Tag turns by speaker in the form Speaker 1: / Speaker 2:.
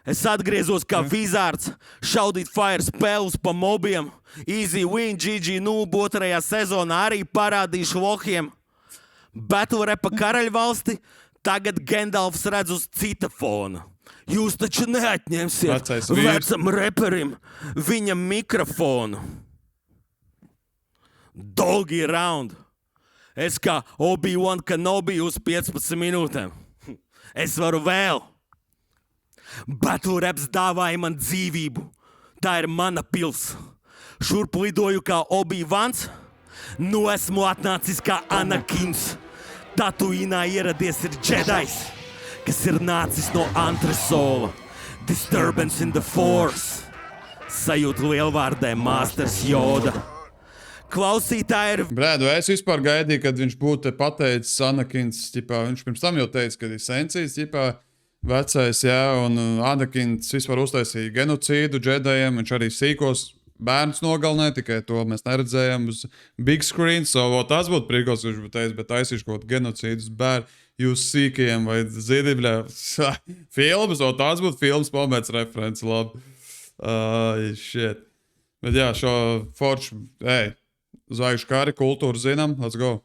Speaker 1: Es atgriezos kā vizārds, šaudīt fire spēles pa mobiem. Easy win, GG Noob otrajā sezonā arī parādīšu lohiem. Battle rapa karaļvalsti, tagad Gandalfs redz uz cita fona. Jūs taču neatņemsiet vecam reperim viņa mikrofonu. Doggy round. Es kā Obi-Wan Kenobi uz 15 minūtēm. Es varu vēl. Battle raps dāvāja man dzīvību. Tā ir mana pils. Šurp lidoju kā Obi-Vans. Nu esmu atnācis kā Anakins. Tatuīnā ieradies ir Jedais, kas ir nācis no Antresola. Disturbance in the Force. Sajūt lielvārdē Masters Yoda. Klausītāji ir...
Speaker 2: Brēdu, es vispār gaidīju, kad viņš būtu pateicis Anakins, ķipā, viņš pirms tam jau teica, ka ir Sensijs, ķipā, vecais, jā, un Anakins vispār uztaisīja genocīdu Džedajiem, viņš arī sīkos bērns nogalināja, tikai to mēs neredzējām uz big screen, tas būtu prīkos, viņš būtu teicis, bet taisīšu kaut genocīdus jūs sīkajiem vai zīdībļā filmas, tas būtu filmas moments referents, labi. Shit. Bet jā, šo foršu, Zvaigžņu kari, kultūru zinām, let's go.